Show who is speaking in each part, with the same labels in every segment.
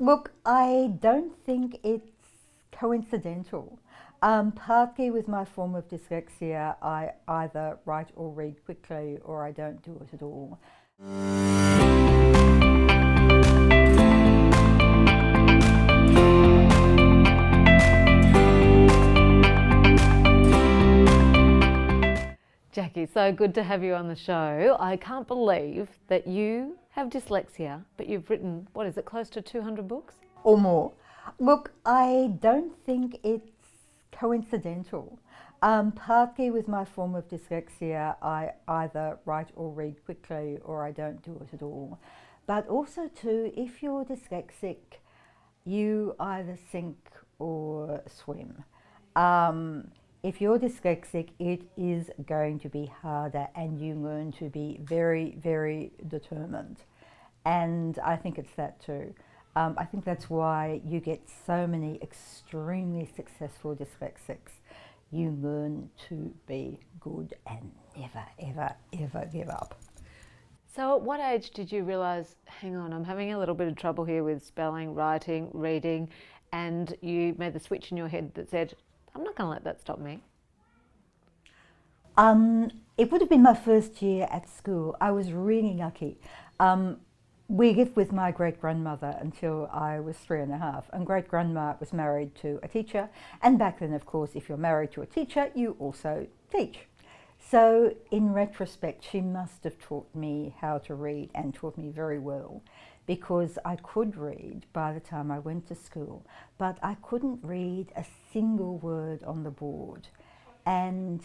Speaker 1: Look, I don't think it's coincidental. Partly with my form of dyslexia, I either write or read quickly or I don't do it at all.
Speaker 2: Jackie, so good to have you on the show. I can't believe that you have dyslexia, but you've written, what is it, close to 200 books?
Speaker 1: Or more. Look, I don't think it's coincidental. Partly with my form of dyslexia, I either write or read quickly or I don't do it at all. But also too, if you're dyslexic, you either sink or swim. If you're dyslexic, it is going to be harder and you learn to be very, very determined. And I think it's that too. I think that's why you get so many extremely successful dyslexics. You learn to be good and never, ever, ever give up.
Speaker 2: So at what age did you realise, hang on, I'm having a little bit of trouble here with spelling, writing, reading, and you made the switch in your head that said, I'm not going to let that stop me?
Speaker 1: It would have been my first year at school. I was really lucky. We lived with my great-grandmother until I was 3.5, and great-grandma was married to a teacher, and back then, of course, if you're married to a teacher, you also teach. So in retrospect, she must have taught me how to read and taught me very well, because I could read by the time I went to school, but I couldn't read a single word on the board. And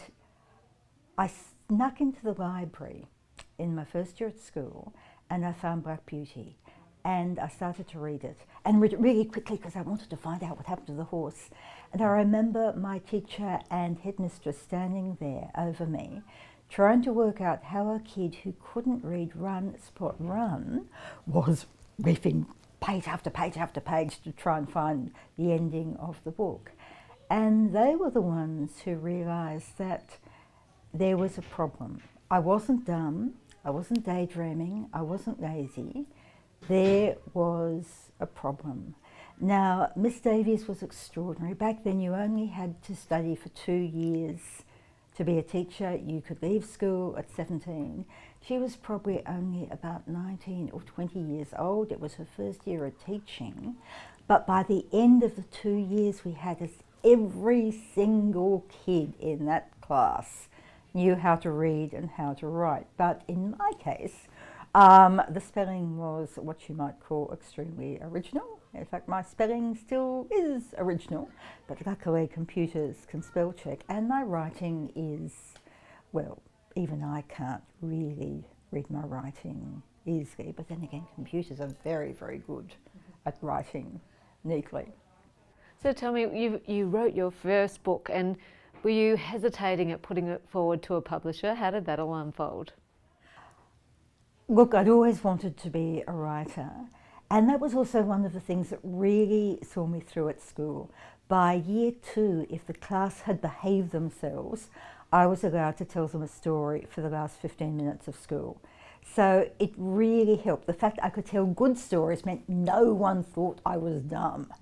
Speaker 1: I snuck into the library in my first year at school and I found Black Beauty and I started to read it and read it really quickly because I wanted to find out what happened to the horse. And I remember my teacher and headmistress standing there over me trying to work out how a kid who couldn't read Run, Spot, Run was ripping page after page after page to try and find the ending of the book. And they were the ones who realised that there was a problem. I wasn't dumb, I wasn't daydreaming, I wasn't lazy. There was a problem. Now, Miss Davies was extraordinary. Back then you only had to study for 2 years to be a teacher. You could leave school at 17. She was probably only about 19 or 20 years old. It was her first year of teaching. But by the end of the 2 years we had as every single kid in that class knew how to read and how to write. But in my case, the spelling was what you might call extremely original. In fact, my spelling still is original, but luckily computers can spell check. And my writing is, well, even I can't really read my writing easily. But then again, computers are very, very good at writing neatly.
Speaker 2: So tell me, you wrote your first book, and were you hesitating at putting it forward to a publisher? How did that all unfold?
Speaker 1: Look, I'd always wanted to be a writer, and that was also one of the things that really saw me through at school. By year 2, if the class had behaved themselves, I was allowed to tell them a story for the last 15 minutes of school. So it really helped. The fact I could tell good stories meant no one thought I was dumb.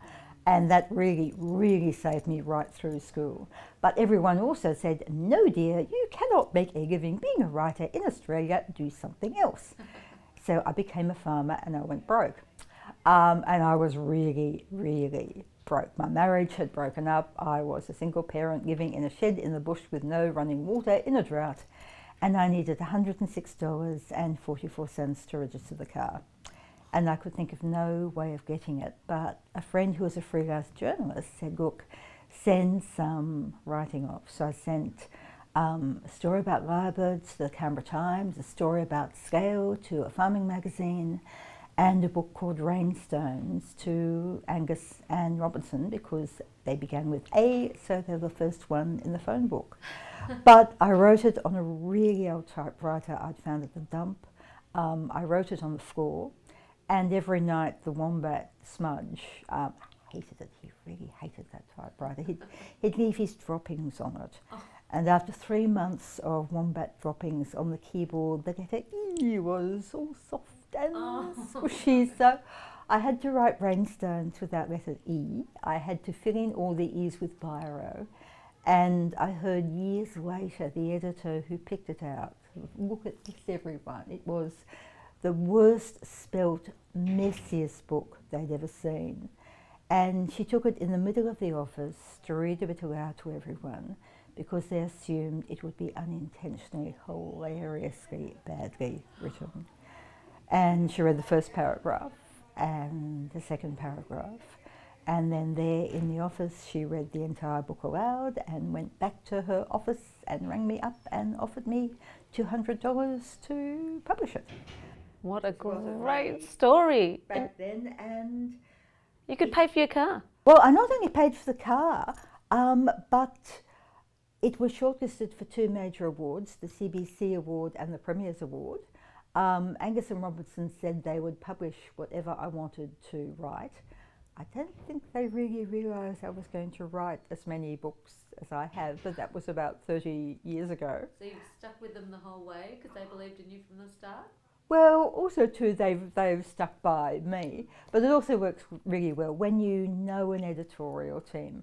Speaker 1: And that really, really saved me right through school. But everyone also said, no dear, you cannot make a living being a writer in Australia, do something else. So I became a farmer and I went broke. And I was really, really broke. My marriage had broken up. I was a single parent living in a shed in the bush with no running water in a drought. And I needed $106.44 to register the car. And I could think of no way of getting it. But a friend who was a freelance journalist said, look, send some writing off. So I sent a story about lyrebirds to the Canberra Times, a story about scale to a farming magazine, and a book called Rainstones to Angus and Robinson because they began with A, so they're the first one in the phone book. But I wrote it on a really old typewriter I'd found at the dump. I wrote it on the floor. And every night the wombat Smudge hated it. He really hated that typewriter. He'd leave his droppings on it. Oh. And after 3 months of wombat droppings on the keyboard, the letter E was all soft and squishy. So I had to write Rainstones without letter E. I had to fill in all the E's with biro. And I heard years later the editor who picked it out, look at this everyone. It was the worst spelt, messiest book they'd ever seen. And she took it in the middle of the office to read it aloud to everyone because they assumed it would be unintentionally, hilariously badly written. And she read the first paragraph and the second paragraph. And then there in the office, she read the entire book aloud and went back to her office and rang me up and offered me $200 to publish it.
Speaker 2: What a great story.
Speaker 1: Back then, and
Speaker 2: you could pay for your car.
Speaker 1: well, I not only paid for the car, but it was shortlisted for 2 major awards, the CBC Award and the Premier's Award. Angus and Robertson said they would publish whatever I wanted to write. I don't think they really realised I was going to write as many books as I have, but that was about 30 years ago.
Speaker 2: So you've stuck with them the whole way because they believed in you from the start?
Speaker 1: Well, also too, they've stuck by me, but it also works really well when you know an editorial team.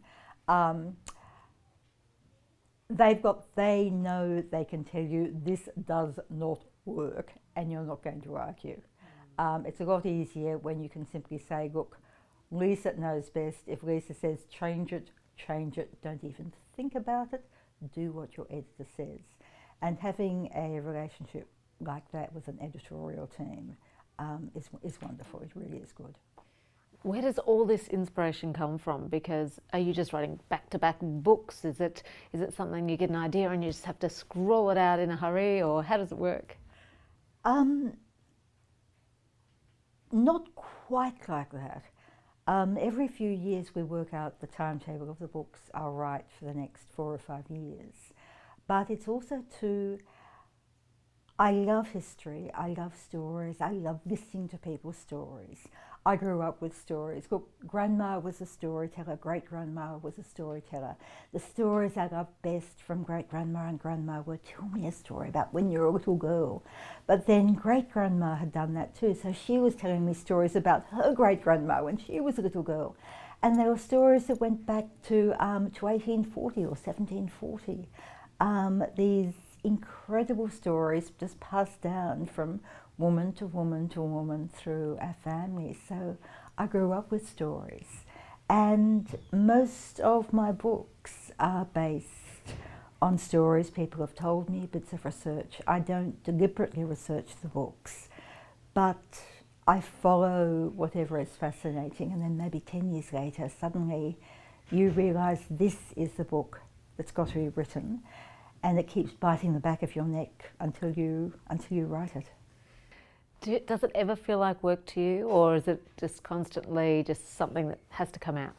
Speaker 1: They know they can tell you this does not work, and you're not going to argue. It's a lot easier when you can simply say, look, Lisa knows best. If Lisa says change it, don't even think about it, do what your editor says. And having a relationship like that with an editorial team is wonderful. It really is good.
Speaker 2: Where does all this inspiration come from? Because are you just writing back-to-back books? Is it something you get an idea and you just have to scroll it out in a hurry, or how does it work?
Speaker 1: Not quite like that. Every few years we work out the timetable of the books I'll write for the next 4 or 5 years. But it's also I love history, I love stories, I love listening to people's stories. I grew up with stories. Look, Grandma was a storyteller, Great-Grandma was a storyteller. The stories I loved best from Great-Grandma and Grandma were, tell me a story about when you're a little girl. But then Great-Grandma had done that too, so she was telling me stories about her Great-Grandma when she was a little girl. And there were stories that went back to 1840 or 1740. These incredible stories just passed down from woman to woman to woman through our family. So I grew up with stories, and most of my books are based on stories people have told me, bits of research. I don't deliberately research the books, but I follow whatever is fascinating, and then maybe 10 years later suddenly you realise this is the book that's got to be written. And it keeps biting the back of your neck until you write it.
Speaker 2: Does it ever feel like work to you, or is it just constantly just something that has to come out?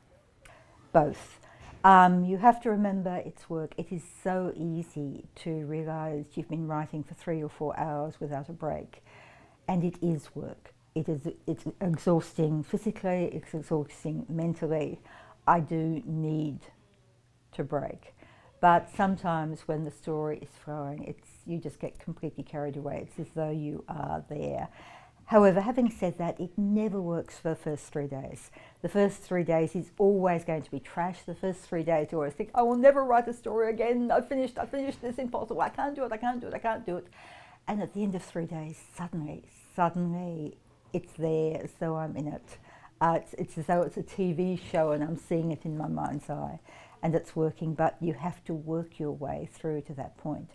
Speaker 1: Both. You have to remember it's work. It is so easy to realise you've been writing for 3 or 4 hours without a break, and it is work. It's exhausting physically, it's exhausting mentally. I do need to break. But sometimes when the story is flowing, you just get completely carried away. It's as though you are there. However, having said that, it never works for the first 3 days. The first 3 days is always going to be trash. The first 3 days you always think, I will never write a story again. I finished, it's impossible. I can't do it. And at the end of 3 days, suddenly it's there as though I'm in it. It's as though it's a TV show and I'm seeing it in my mind's eye. And it's working, but you have to work your way through to that point.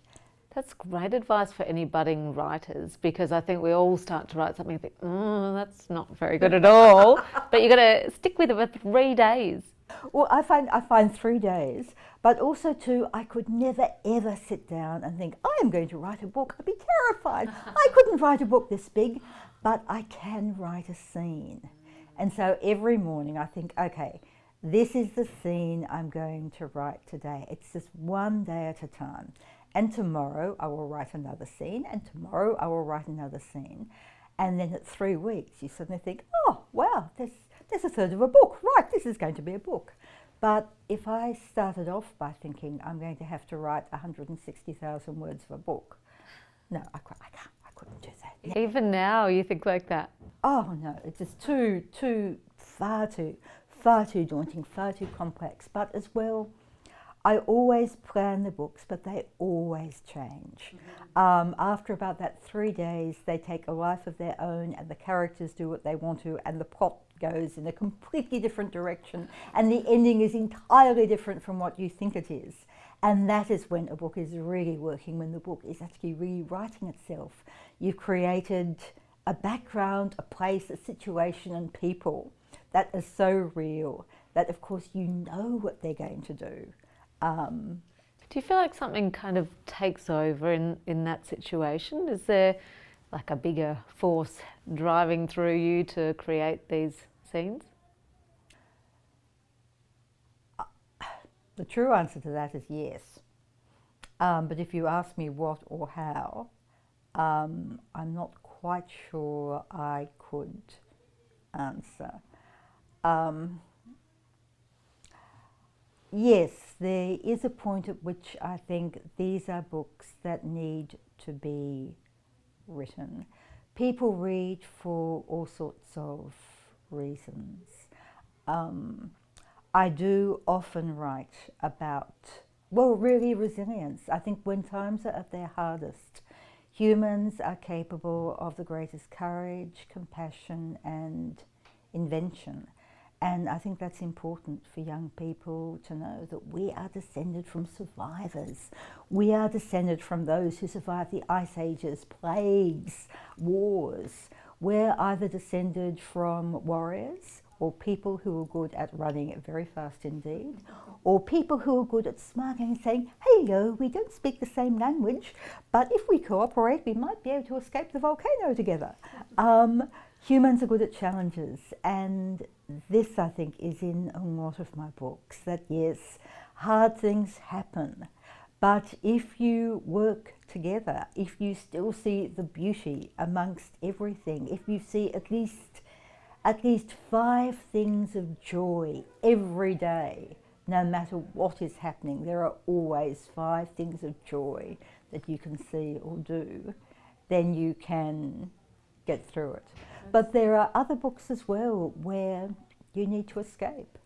Speaker 2: That's great advice for any budding writers, because I think we all start to write something and think, that's not very good at all. But you've got to stick with it for 3 days.
Speaker 1: Well, I find 3 days, but also too, I could never ever sit down and think, I am going to write a book. I'd be terrified. I couldn't write a book this big, but I can write a scene. And so every morning I think, okay, this is the scene I'm going to write today. It's just one day at a time. And tomorrow I will write another scene, and tomorrow I will write another scene. And then at 3 weeks you suddenly think, oh, wow, there's a third of a book. Right, this is going to be a book. But if I started off by thinking I'm going to have to write 160,000 words of a book, no, I couldn't do that.
Speaker 2: Even now you think like that?
Speaker 1: Oh no, it's just far too daunting, far too complex. But as well, I always plan the books, but they always change. After about that 3 days, they take a life of their own and the characters do what they want to and the plot goes in a completely different direction and the ending is entirely different from what you think it is. And that is when a book is really working, when the book is actually rewriting itself. You've created a background, a place, a situation and people that is so real that of course you know what they're going to do.
Speaker 2: Do you feel like something kind of takes over in that situation? Is there like a bigger force driving through you to create these scenes?
Speaker 1: The true answer to that is yes. But if you ask me what or how, I'm not quite sure I could answer. Yes, there is a point at which I think these are books that need to be written. People read for all sorts of reasons. I do often write about, well, really resilience. I think when times are at their hardest, humans are capable of the greatest courage, compassion and invention. And I think that's important for young people to know that we are descended from survivors. We are descended from those who survived the ice ages, plagues, wars. We're either descended from warriors or people who are good at running very fast indeed, or people who are good at smiling and saying, hello, we don't speak the same language, but if we cooperate, we might be able to escape the volcano together. Humans are good at challenges, and this, I think, is in a lot of my books, that yes, hard things happen, but if you work together, if you still see the beauty amongst everything, if you see at least 5 things of joy every day, no matter what is happening, there are always 5 things of joy that you can see or do, then you can get through it. But there are other books as well where you need to escape,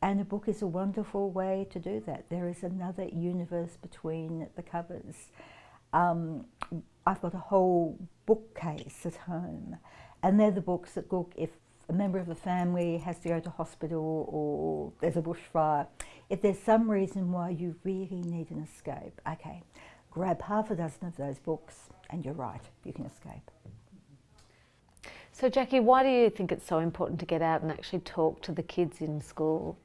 Speaker 1: and a book is a wonderful way to do that. There is another universe between the covers. I've got a whole bookcase at home, and they're the books that look, if a member of the family has to go to hospital or there's a bushfire, if there's some reason why you really need an escape, okay, grab half a dozen of those books and you're right, you can escape.
Speaker 2: So Jackie, why do you think it's so important to get out and actually talk to the kids in school?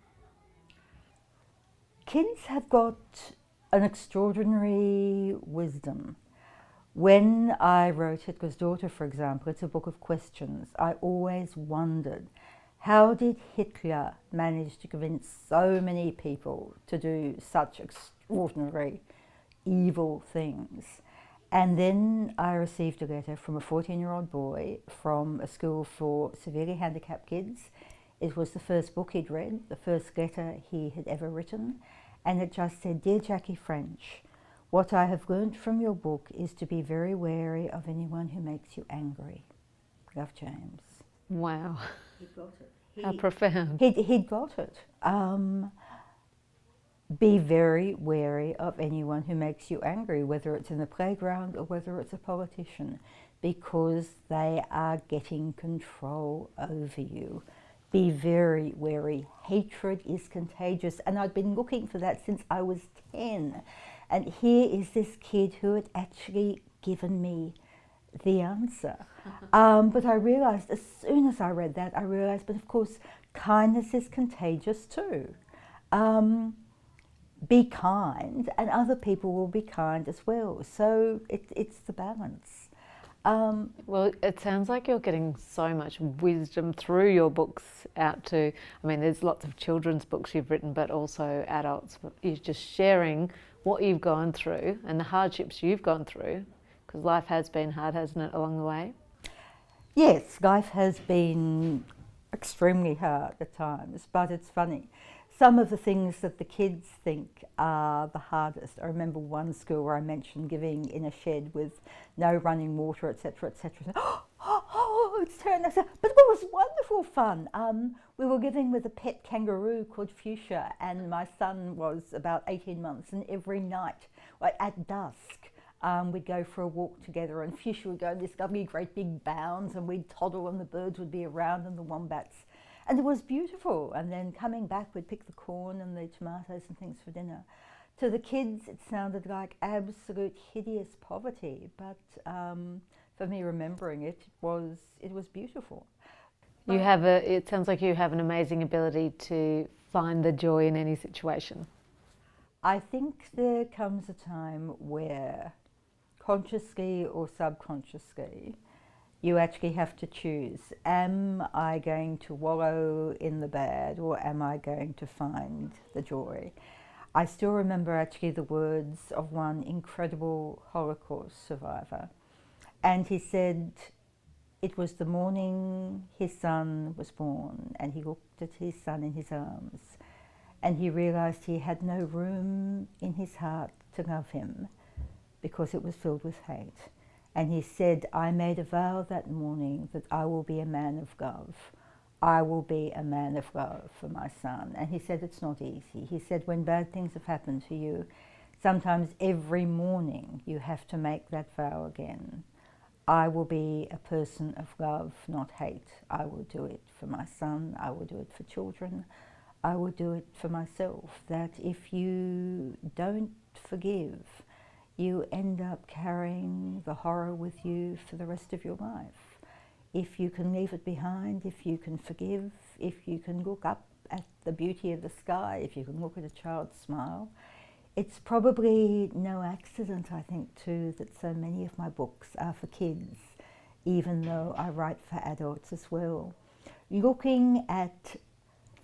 Speaker 1: Kids have got an extraordinary wisdom. When I wrote Hitler's Daughter, for example, it's a book of questions. I always wondered, how did Hitler manage to convince so many people to do such extraordinary evil things? And then I received a letter from a 14-year-old boy from a school for severely handicapped kids. It was the first book he'd read, the first letter he had ever written, and it just said, Dear Jackie French, what I have learned from your book is to be very wary of anyone who makes you angry. Love, James.
Speaker 2: Wow.
Speaker 1: He got it.
Speaker 2: How profound.
Speaker 1: He'd got it. Be very wary of anyone who makes you angry, whether it's in the playground or whether it's a politician, because they are getting control over you. Be very wary. Hatred is contagious, and I'd been looking for that since I was 10. And here is this kid who had actually given me the answer. But I realised, as soon as I read that, I realised, but of course, kindness is contagious too. Be kind, and other people will be kind as well. So it's the balance.
Speaker 2: Well, it sounds like you're getting so much wisdom through your books out to, I mean, there's lots of children's books you've written, but also adults. You're just sharing what you've gone through and the hardships you've gone through, because life has been hard, hasn't it, along the way?
Speaker 1: Yes, life has been extremely hard at times, but it's funny. some of the things that the kids think are the hardest. I remember one school where I mentioned giving in a shed with no running water, etc., etc. Oh, it's terrible. But it was wonderful fun. We were giving with a pet kangaroo called Fuchsia, and my son was about 18 months, and every night at dusk, we'd go for a walk together, and Fuchsia would go in this lovely great big bounds, and we'd toddle, and the birds would be around, and the wombats. And it was beautiful. And then coming back, we'd pick the corn and the tomatoes and things for dinner. To the kids, it sounded like absolute hideous poverty, but for me, remembering it was beautiful.
Speaker 2: It sounds like you have an amazing ability to find the joy in any situation.
Speaker 1: I think there comes a time where, consciously or subconsciously, you actually have to choose. Am I going to wallow in the bad, or am I going to find the joy? I still remember actually the words of one incredible Holocaust survivor. And he said it was the morning his son was born, and he looked at his son in his arms, and he realized he had no room in his heart to love him because it was filled with hate. And he said, I made a vow that morning that I will be a man of love. I will be a man of love for my son. And he said, it's not easy. He said, when bad things have happened to you, sometimes every morning you have to make that vow again. I will be a person of love, not hate. I will do it for my son. I will do it for children. I will do it for myself. That if you don't forgive, you end up carrying the horror with you for the rest of your life. If you can leave it behind, if you can forgive, if you can look up at the beauty of the sky, if you can look at a child's smile, it's probably no accident, I think, too, that so many of my books are for kids, even though I write for adults as well. Looking at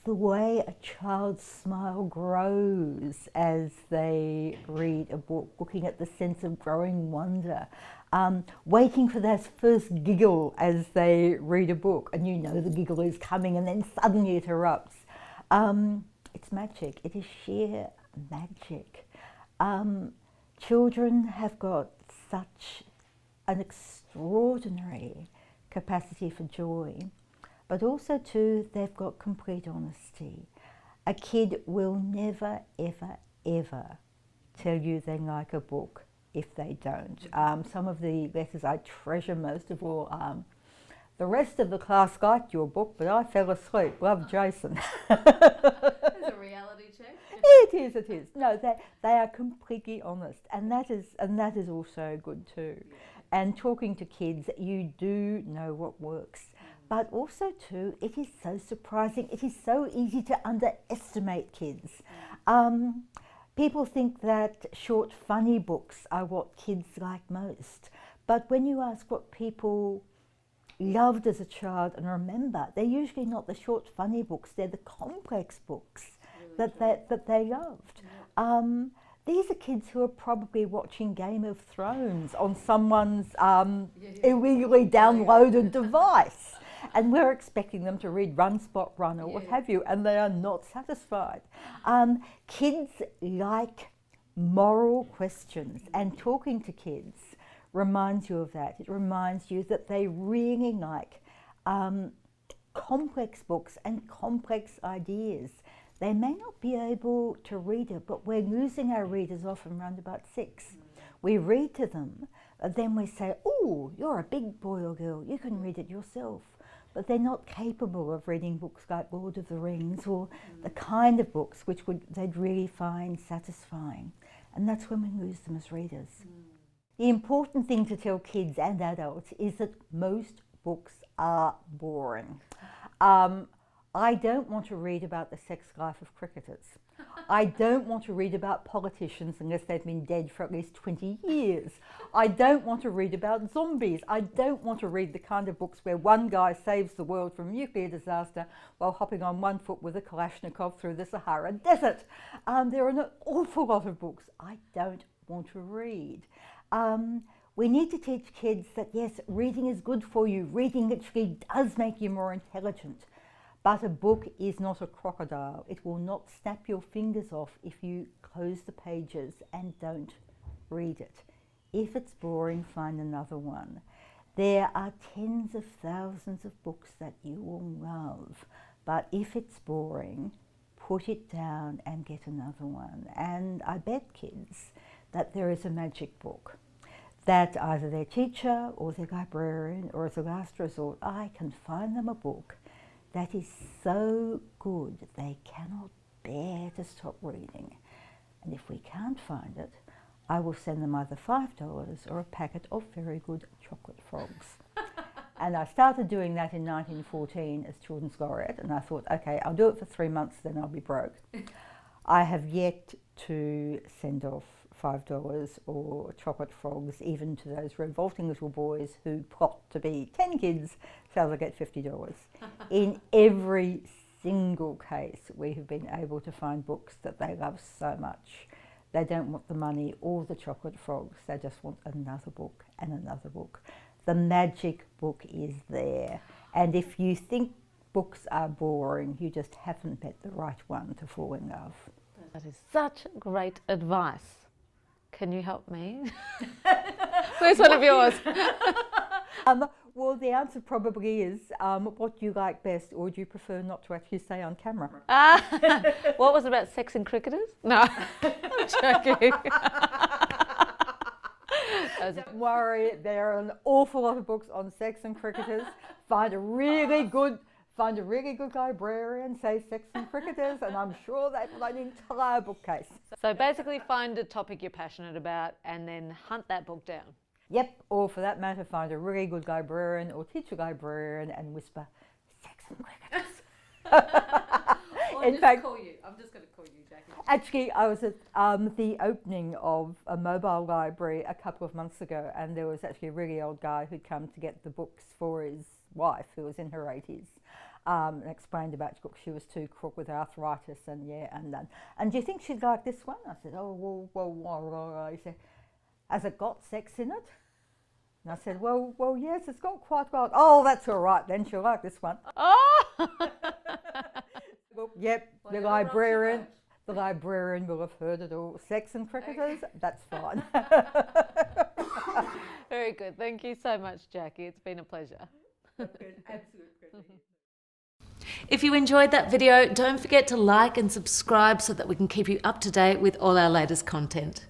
Speaker 1: the way a child's smile grows as they read a book, looking at the sense of growing wonder, waiting for that first giggle as they read a book, and you know the giggle is coming, and then suddenly it erupts. It's magic. It is sheer magic. Children have got such an extraordinary capacity for joy. But also too, they've got complete honesty. A kid will never, ever, ever tell you they like a book if they don't. Some of the letters I treasure most of all are, the rest of the class liked your book, but I fell asleep. Love, Jason.
Speaker 2: It's a reality check.
Speaker 1: It is. No, they are completely honest, and that is also good too. And talking to kids, you do know what works. But also too, it is so surprising, it is so easy to underestimate kids. People think that short funny books are what kids like most. But when you ask what people loved as a child and remember, they're usually not the short funny books, they're the complex books that they loved. These are kids who are probably watching Game of Thrones on someone's illegally downloaded device. And we're expecting them to read Run, Spot, Run, or what have you, and they are not satisfied. Kids like moral questions, and talking to kids reminds you of that. It reminds you that they really like complex books and complex ideas. They may not be able to read it, but we're losing our readers often around about 6. We read to them, then we say, oh, you're a big boy or girl, you can read it yourself. But they're not capable of reading books like Lord of the Rings or the kind of books which they'd really find satisfying. And that's when we lose them as readers. The important thing to tell kids and adults is that most books are boring. I don't want to read about the sex life of cricketers. I don't want to read about politicians unless they've been dead for at least 20 years. I don't want to read about zombies. I don't want to read the kind of books where one guy saves the world from nuclear disaster while hopping on one foot with a Kalashnikov through the Sahara Desert. There are an awful lot of books I don't want to read. We need to teach kids that yes, reading is good for you. Reading actually does make you more intelligent. But a book is not a crocodile. It will not snap your fingers off if you close the pages and don't read it. If it's boring, find another one. There are tens of thousands of books that you will love, but if it's boring, put it down and get another one. And I bet kids that there is a magic book that either their teacher or their librarian or as a last resort, I can find them a book that is so good they cannot bear to stop reading. And if we can't find it, I will send them either $5 or a packet of very good chocolate frogs. And I started doing that in 1914 as Children's Laureate, and I thought, okay, I'll do it for 3 months, then I'll be broke. I have yet to send off $5 or chocolate frogs even to those revolting little boys who plot to be 10 kids so they'll get $50. In every single case, we have been able to find books that they love so much. They don't want the money or the chocolate frogs, they just want another book and another book. The magic book is there. And if you think books are boring, you just haven't met the right one to fall in love.
Speaker 2: That is such great advice. Can you help me? Where's one of yours?
Speaker 1: Well, the answer probably is what do you like best, or do you prefer not to actually say on camera?
Speaker 2: What was it about sex and cricketers? No, I'm joking.
Speaker 1: Don't worry, there are an awful lot of books on sex and cricketers. Find a really good librarian, say sex and cricketers, and I'm sure they've got an entire bookcase.
Speaker 2: So basically find a topic you're passionate about and then hunt that book down.
Speaker 1: Yep, or for that matter, find a really good librarian or teacher librarian and whisper, sex and cricketers.
Speaker 2: I'm just going to call you, Jackie.
Speaker 1: Actually, I was at the opening of a mobile library a couple of months ago, and there was actually a really old guy who'd come to get the books for his wife, who was in her 80s, and explained about books. She was too crook with arthritis, and do you think she'd like this one? I said, oh, well. He said, has it got sex in it? And I said, well, yes, it's got quite a lot. Oh, that's all right then, she'll like this one.
Speaker 2: Oh!
Speaker 1: Well, yep,
Speaker 2: Well,
Speaker 1: the librarian will have heard it all. Sex and cricketers, that's fine.
Speaker 2: Very good. Thank you so much, Jackie. It's been a pleasure.
Speaker 1: Absolute pleasure.
Speaker 3: If you enjoyed that video, don't forget to like and subscribe so that we can keep you up to date with all our latest content.